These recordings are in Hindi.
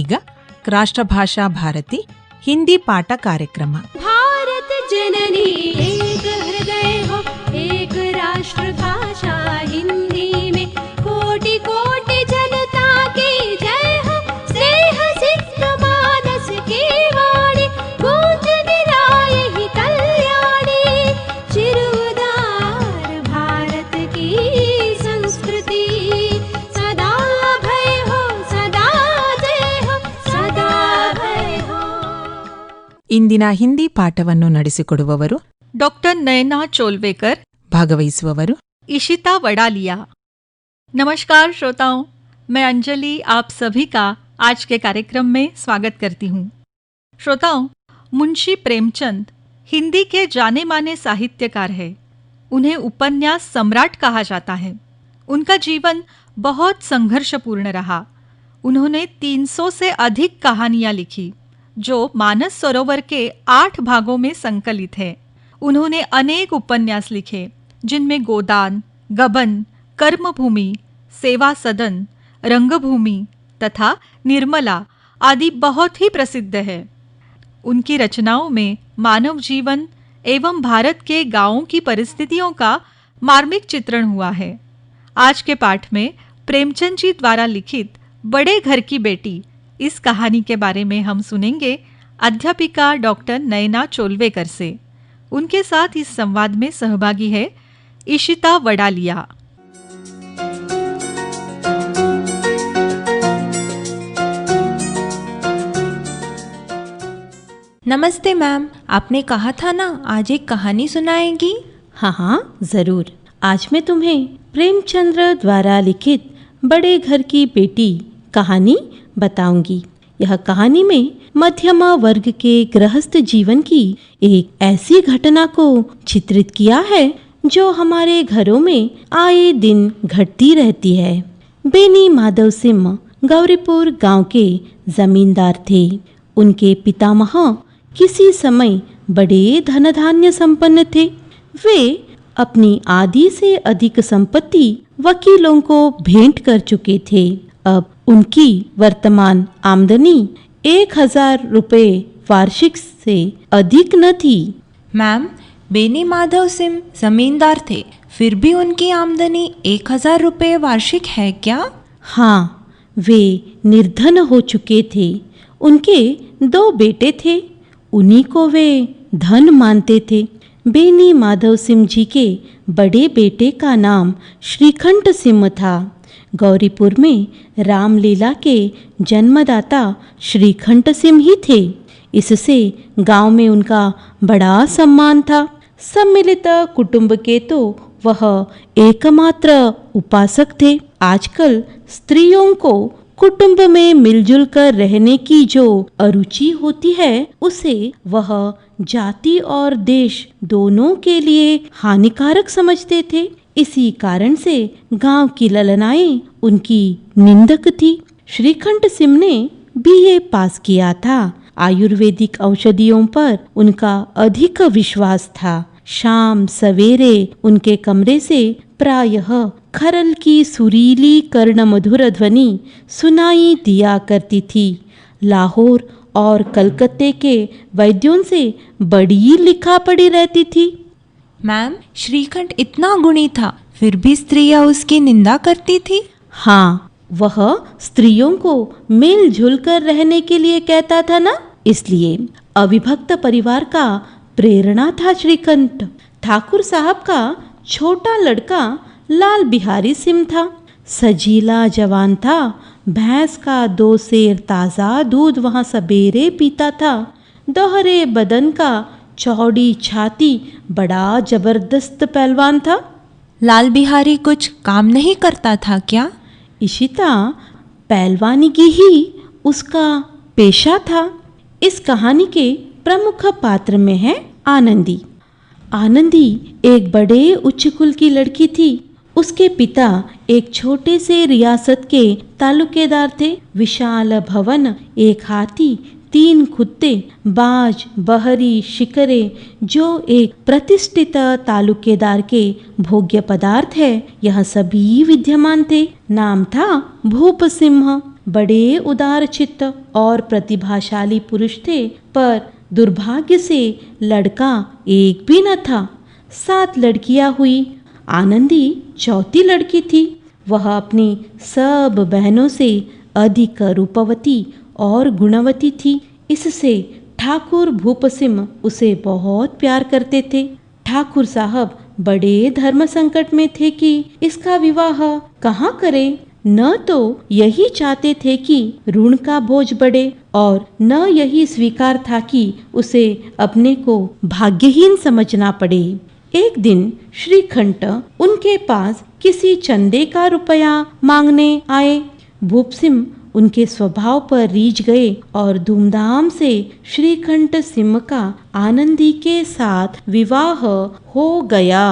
ಈಗ ರಾಷ್ಟ್ರ ಭಾಷಾ ಭಾರತಿ ಹಿಂದಿ ಪಾಠ ಕಾರ್ಯಕ್ರಮ. भारत जननी एक हृदय हो, एक राष्ट्र भाषा हिंदी में कोटि कोटि जनता की जय हो. स्नेह सिद्ध मानस की वाणी गूंज निराये ही कल्याणी. चिरुदार भारत की संस्कृति सदा भय हो, सदा जय हो, सदा भय हो. ಇಂದಿನ ಹಿಂದಿ ಪಾಠವನ್ನು ನಡೆಸಿಕೊಡುವವರು डॉक्टर नयना चोलवेकर, ಭಾಗವಹಿಸುವವರು इशिता वडालिया. नमस्कार श्रोताओं, मैं अंजलि आप सभी का आज के कार्यक्रम में स्वागत करती हूँ. श्रोताओं, मुंशी प्रेमचंद हिंदी के जाने माने साहित्यकार हैं. उन्हें उपन्यास सम्राट कहा जाता है. उनका जीवन बहुत संघर्षपूर्ण रहा. उन्होंने 300 से अधिक कहानियाँ लिखी जो मानस सरोवर के 8 भागों में संकलित है. उन्होंने अनेक उपन्यास लिखे जिनमें गोदान, गबन, कर्मभूमि, सेवा सदन, रंगभूमि तथा निर्मला आदि बहुत ही प्रसिद्ध है. उनकी रचनाओं में मानव जीवन एवं भारत के गांवों की परिस्थितियों का मार्मिक चित्रण हुआ है. आज के पाठ में प्रेमचंद जी द्वारा लिखित बड़े घर की बेटी इस कहानी के बारे में हम सुनेंगे अध्यापिका डॉक्टर नयना चोलवेकर से. उनके साथ इस संवाद में सहभागी है इशिता वडालिया. नमस्ते मैम, आपने कहा था ना आज एक कहानी सुनाएंगी. हाँ, जरूर. आज मैं तुम्हें प्रेमचंद्र द्वारा लिखित बड़े घर की बेटी कहानी बताऊंगी. यह कहानी में मध्यमा वर्ग के गृहस्थ जीवन की एक ऐसी घटना को चित्रित किया है जो हमारे घरों में आए दिन घटती रहती है. बेनी माधव सिंह गौरीपुर गांव के जमींदार थे. उनके पितामह किसी समय बड़े धन धान्य संपन्न थे. वे अपनी आधी से अधिक संपत्ति वकीलों को भेंट कर चुके थे. अब उनकी वर्तमान आमदनी 1000 रुपये वार्षिक से अधिक न थी. मैम, बेनी माधव सिंह जमींदार थे, फिर भी उनकी आमदनी 1000 रुपये वार्षिक है क्या? हाँ, वे निर्धन हो चुके थे. उनके 2 बेटे थे. उन्हीं को वे धन मानते थे. बेनी माधव सिंह जी के बड़े बेटे का नाम श्रीखंड सिंह था. गौरीपुर में रामलीला के जन्मदाता श्रीखंड सिंह ही थे. इससे गांव में उनका बड़ा सम्मान था. सम्मिलित कुटुंब के तो वह एकमात्र उपासक थे. आजकल स्त्रियों को कुटुंब में मिलजुल कर रहने की जो अरुचि होती है उसे वह जाति और देश दोनों के लिए हानिकारक समझते थे. इसी कारण से गांव की ललनाएं उनकी निंदक थी. श्रीखंड सिंह ने BA पास किया था. आयुर्वेदिक औषधियों पर उनका अधिक विश्वास था. शाम सवेरे उनके कमरे से प्रायः खरल की सुरीली कर्ण मधुर ध्वनि सुनाई दिया करती थी. लाहौर और कलकत्ते के वैद्यों से बड़ी लिखा पड़ी रहती थी. मैम, श्रीखंड इतना गुणी था, फिर भी स्त्रियां उसकी निंदा करती थी. हाँ, वह स्त्रियों को मिलजुल कर रहने के लिए कहता था ना, इसलिए अविभक्त परिवार का प्रेरणा था श्रीखंड. ठाकुर साहब का छोटा लड़का लाल बिहारी सिंह था. सजीला जवान था. भैंस का 2 सेर ताज़ा दूध वहाँ सबेरे पीता था. दोहरे बदन का, चौड़ी छाती, बड़ा जबरदस्त पहलवान था. लाल बिहारी कुछ काम नहीं करता था क्या? इशिता, पहलवानी की ही उसका पेशा था. इस कहानी के प्रमुख पात्र में है आनंदी. आनंदी एक बड़े उच्च कुल की लड़की थी. उसके पिता एक छोटे से रियासत के तालुकेदार थे. विशाल भवन, एक हाथी, 3 कुत्ते, बाज, बहरी, शिकरे जो एक प्रतिष्ठित तालुकेदार के भोग्य पदार्थ है, यह सभी विद्यमान थे. नाम था भूप सिंह. बड़े उदार चित्त और प्रतिभाशाली पुरुष थे, पर दुर्भाग्य से लड़का एक भी न था। 7 लड़कियां हुई, आनंदी चौथी लड़की थी। वह अपनी सब बहनों से अधिक रूपवती और गुणवती थी। इससे ठाकुर भूपसिंह उसे बहुत प्यार करते थे। ठाकुर साहब बड़े धर्म संकट में थे कि इसका विवाह कहाँ करें। न तो यही चाहते थे कि ऋण का बोझ बढ़े और न यही स्वीकार था कि उसे अपने को भाग्यहीन समझना पड़े। एक दिन श्रीकंठ उनके पास किसी चंदे का रुपया मांगने आए। भूपसिंह उनके स्वभाव पर रीझ गए और धूमधाम से श्रीकंठ सिंह का आनंदी के साथ विवाह हो गया।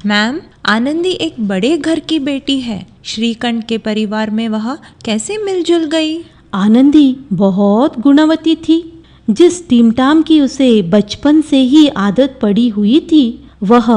मैम, आनंदी एक बड़े घर की बेटी है। श्रीकंठ के परिवार में वह कैसे मिलजुल गई? आनंदी बहुत गुणवती थी। जिस टीमटाम की उसे बचपन से ही आदत पड़ी हुई थी, वह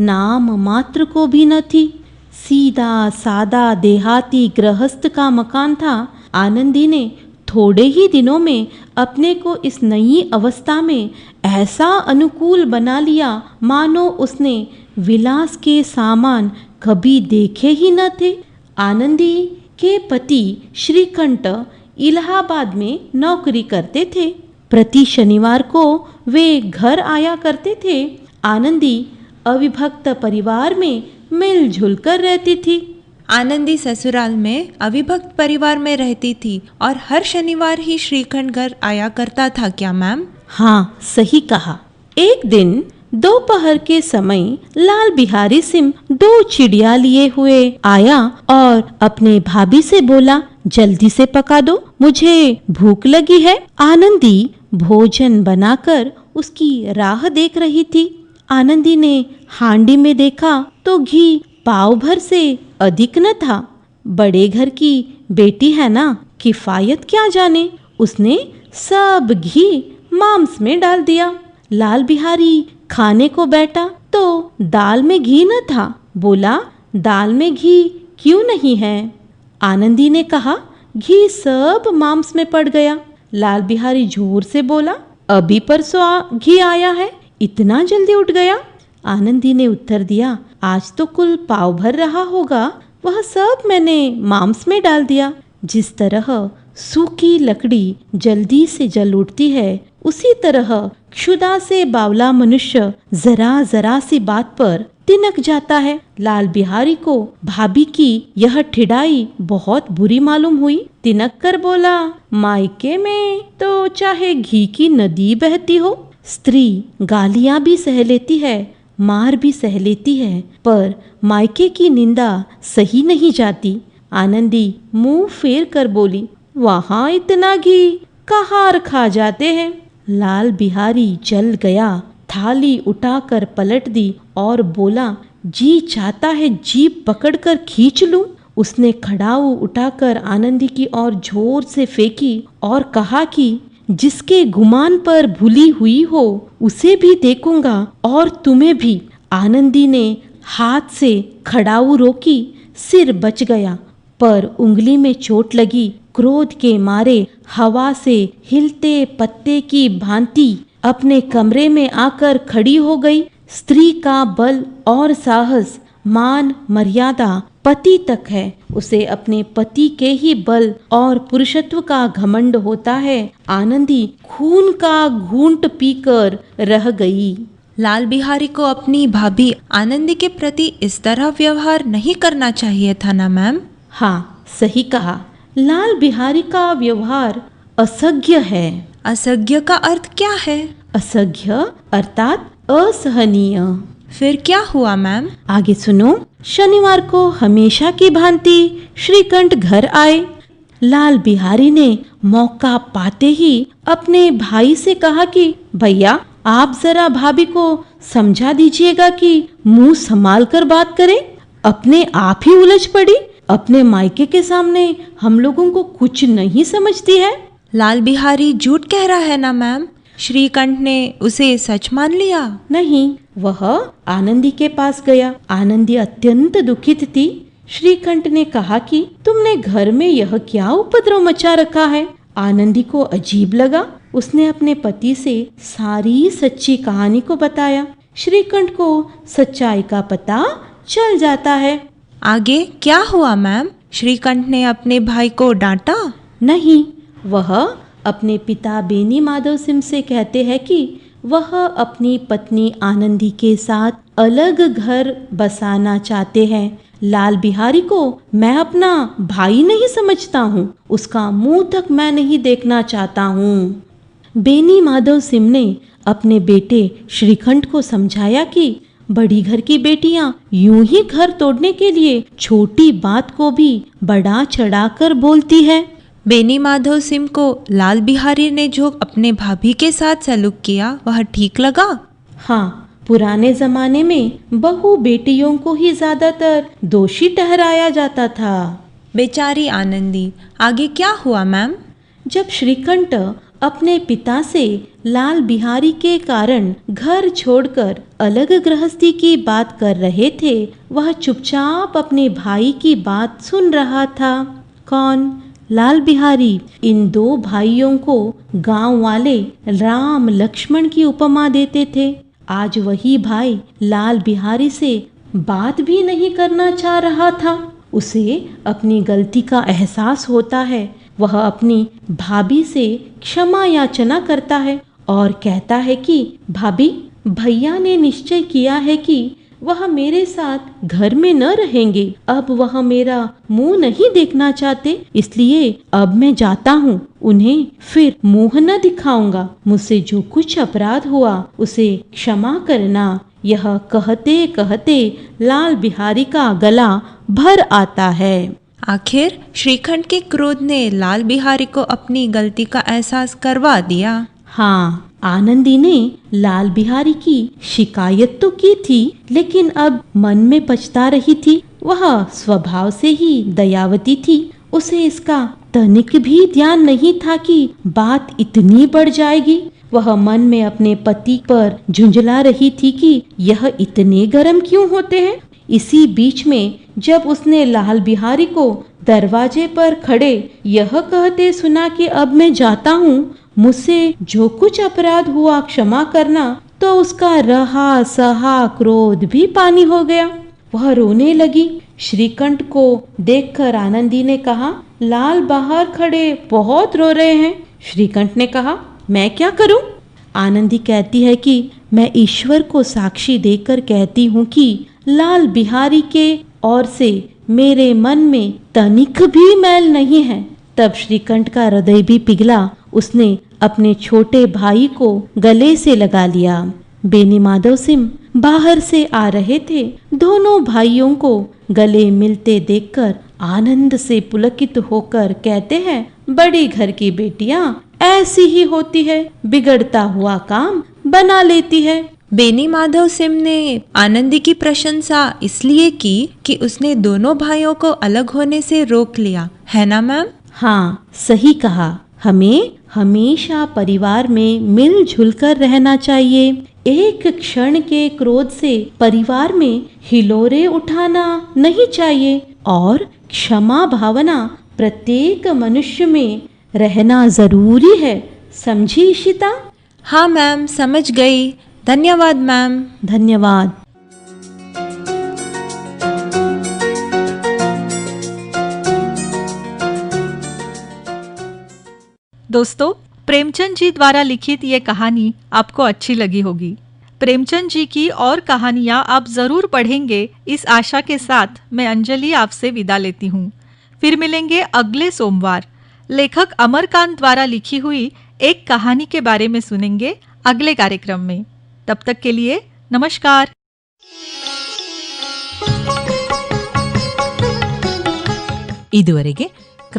नाम मात्र को भी न थी। सीधा सादा देहाती गृहस्थ का मकान था। आनंदी ने थोड़े ही दिनों में अपने को इस नई अवस्था में ऐसा अनुकूल बना लिया मानो उसने विलास के सामान कभी देखे ही न थे। आनंदी के पति श्रीकंठ इलाहाबाद में नौकरी करते थे। प्रति शनिवार को वे घर आया करते थे। आनंदी अविभक्त परिवार में मिलजुल कर रहती थी। आनंदी ससुराल में अविभक्त परिवार में रहती थी और हर शनिवार ही श्रीकंठ घर आया करता था क्या मैम? हाँ, सही कहा। एक दिन दोपहर के समय लाल बिहारी सिंह 2 चिड़िया लिए हुए आया और अपने भाभी से बोला, जल्दी से पका दो, मुझे भूख लगी है। आनंदी भोजन बनाकर उसकी राह देख रही थी। आनंदी ने हांडी में देखा तो घी पाव भर से अधिक न था। बड़े घर की बेटी है ना, किफायत क्या जाने। उसने सब घी मांस में डाल दिया। लाल बिहारी खाने को बैठा तो दाल में घी न था। बोला, दाल में घी क्यों नहीं है? आनंदी ने कहा, घी सब मांस में पड़ गया। लाल बिहारी जोर से बोला, अभी परसों घी आया है, इतना जल्दी उठ गया? आनंदी ने उत्तर दिया, आज तो कुल पाव भर रहा होगा, वह सब मैंने मांस में डाल दिया। जिस तरह सूखी लकड़ी जल्दी से जल उठती है, उसी तरह क्षुधा से बावला मनुष्य जरा जरा सी बात पर तिनक जाता है। लाल बिहारी को भाभी की यह ठिड़ाई बहुत बुरी मालूम हुई। तिनक कर बोला, मायके में तो चाहे घी की नदी बहती हो, स्त्री गालियां भी सह लेती है, मार भी सह लेती है, पर मायके की निंदा सही नहीं जाती। आनंदी मुंह फेर कर बोली, वहां इतना घी कहाँ खा जाते हैं। लाल बिहारी जल गया, थाली उठाकर पलट दी और बोला, जी चाहता है जीभ पकड़कर खींच लूं। उसने खड़ाऊ उठाकर आनंदी की ओर जोर से फेंकी और कहा कि जिसके गुमान पर भूली हुई हो उसे भी देखूंगा और तुम्हें भी। आनंदी ने हाथ से खड़ाऊ रोकी, सिर बच गया, पर उंगली में चोट लगी। क्रोध के मारे हवा से हिलते पत्ते की भांति अपने कमरे में आकर खड़ी हो गई। स्त्री का बल और साहस, मान मर्यादा पति तक है। उसे अपने पति के ही बल और पुरुषत्व का घमंड होता है। आनंदी खून का घूंट पीकर रह गई। लाल बिहारी को अपनी भाभी आनंदी के प्रति इस तरह व्यवहार नहीं करना चाहिए था ना मैम? हाँ, सही कहा। लाल बिहारी का व्यवहार असह्य है। असह्य का अर्थ क्या है? असह्य अर्थात असहनीय। फिर क्या हुआ मैम? आगे सुनो। शनिवार को हमेशा की भांति श्रीकंठ घर आए। लाल बिहारी ने मौका पाते ही अपने भाई से कहा कि भैया, आप जरा भाभी को समझा दीजिएगा कि मुंह संभाल कर बात करें। अपने आप ही उलझ पड़ी, अपने मायके के सामने हम लोगों को कुछ नहीं समझती है। लाल बिहारी झूठ कह रहा है ना मैम? श्रीकंठ ने उसे सच मान लिया? नहीं, वह आनंदी के पास गया। आनंदी अत्यंत दुखित थी। श्रीकंठ ने कहा कि तुमने घर में यह क्या उपद्रव मचा रखा है। आनंदी को अजीब लगा। उसने अपने पति से सारी सच्ची कहानी को बताया। श्रीकंठ को सच्चाई का पता चल जाता है। आगे क्या हुआ मैम? श्रीकंठ ने अपने भाई को डांटा? नहीं, वह अपने पिता बेनी माधव सिंह से कहते हैं कि वह अपनी पत्नी आनंदी के साथ अलग घर बसाना चाहते हैं। लाल बिहारी को मैं अपना भाई नहीं समझता हूँ, उसका मुंह तक मैं नहीं देखना चाहता हूँ। बेनी माधव सिंह ने अपने बेटे श्रीकंठ को समझाया कि बड़ी घर की बेटियां यूं ही घर तोड़ने के लिए छोटी बात को भी बढ़ा चढ़ाकर बोलती है। बेनी माधव सिंह को लाल बिहारी ने जो अपने भाभी के साथ सलूक किया वह ठीक लगा? हाँ, पुराने जमाने में बहू बेटियों को ही ज्यादातर दोषी ठहराया जाता था। बेचारी आनंदी। आगे क्या हुआ मैम? जब श्रीकंठ अपने पिता से लाल बिहारी के कारण घर छोड़कर अलग गृहस्थी की बात कर रहे थे, वह चुपचाप अपने भाई की बात सुन रहा था। कौन? लाल बिहारी। इन दो भाइयों को गांव वाले राम लक्ष्मण की उपमा देते थे। आज वही भाई लाल बिहारी से बात भी नहीं करना चाह रहा था। उसे अपनी गलती का एहसास होता है। वह अपनी भाभी से क्षमा याचना करता है और कहता है कि भाभी, भैया ने निश्चय किया है कि वह मेरे साथ घर में न रहेंगे। अब वह मेरा मुंह नहीं देखना चाहते, इसलिए अब मैं जाता हूँ। उन्हें फिर मुंह न दिखाऊंगा। मुझसे जो कुछ अपराध हुआ उसे क्षमा करना। यह कहते कहते लाल बिहारी का गला भर आता है। आखिर श्रीकंठ के क्रोध ने लाल बिहारी को अपनी गलती का एहसास करवा दिया। हाँ, आनंदी ने लाल बिहारी की शिकायत तो की थी, लेकिन अब मन में पछता रही थी। वह स्वभाव से ही दयावती थी। उसे इसका तनिक भी ध्यान नहीं था कि बात इतनी बढ़ जाएगी। वह मन में अपने पति पर झुंझला रही थी कि यह इतने गर्म क्यों होते हैं। इसी बीच में जब उसने लाल बिहारी को दरवाजे पर खड़े यह कहते सुना कि अब मैं जाता हूँ, मुझसे जो कुछ अपराध हुआ क्षमा करना, तो उसका रहा सहा क्रोध भी पानी हो गया। वह रोने लगी। श्रीकंठ को देखकर आनंदी ने कहा, लाल बाहर खड़े बहुत रो रहे हैं। श्रीकंठ ने कहा, मैं क्या करूं? आनंदी कहती है कि मैं ईश्वर को साक्षी देकर कहती हूँ कि लाल बिहारी के ओर से मेरे मन में तनिक भी मैल नहीं है। तब श्रीकंठ का हृदय भी पिघला। उसने अपने छोटे भाई को गले से लगा लिया। बेनी माधव सिंह बाहर से आ रहे थे। दोनों भाइयों को गले मिलते देखकर आनंद से पुलकित होकर कहते हैं, बड़ी घर की बेटियां ऐसी ही होती है, बिगड़ता हुआ काम बना लेती है। बेनी माधव सिंह ने आनंदी की प्रशंसा इसलिए की कि उसने दोनों भाइयों को अलग होने से रोक लिया, है ना मैम? हाँ, सही कहा। हमें हमेशा परिवार में मिलजुल कर रहना चाहिए। एक क्षण के क्रोध से परिवार में हिलोरे उठाना नहीं चाहिए और क्षमा भावना प्रत्येक मनुष्य में रहना जरूरी है। समझी इशिता? हाँ मैम, समझ गई। धन्यवाद मैम। धन्यवाद। दोस्तों, प्रेमचंद जी द्वारा लिखित ये कहानी आपको अच्छी लगी होगी। प्रेमचंद जी की और कहानियाँ आप ज़रूर पढ़ेंगे, इस आशा के साथ मैं अंजलि आपसे विदा लेती हूँ। फिर मिलेंगे अगले सोमवार। लेखक अमरकांत द्वारा लिखी हुई एक कहानी के बारे में सुनेंगे अगले कार्यक्रम में। तब तक के लिए नमस्कार। ಇದುವರೆಗೆ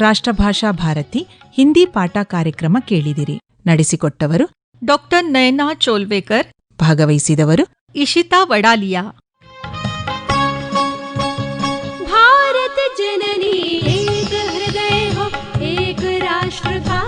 ರಾಷ್ಟ್ರಭಾಷಾ ಭಾರತಿ ಹಿಂದಿ ಪಾಠ ಕಾರ್ಯಕ್ರಮ ಕೇಳಿದಿರಿ. ನಡೆಸಿಕೊಟ್ಟವರು ಡಾಕ್ಟರ್ ನಯನಾ ಚೋಲ್ವೇಕರ್. ಭಾಗವಹಿಸಿದವರು ಇಶಿತಾ ವಡಾಲಿಯಾ. भारत जननी एक हृदय हो, एक राष्ट्र था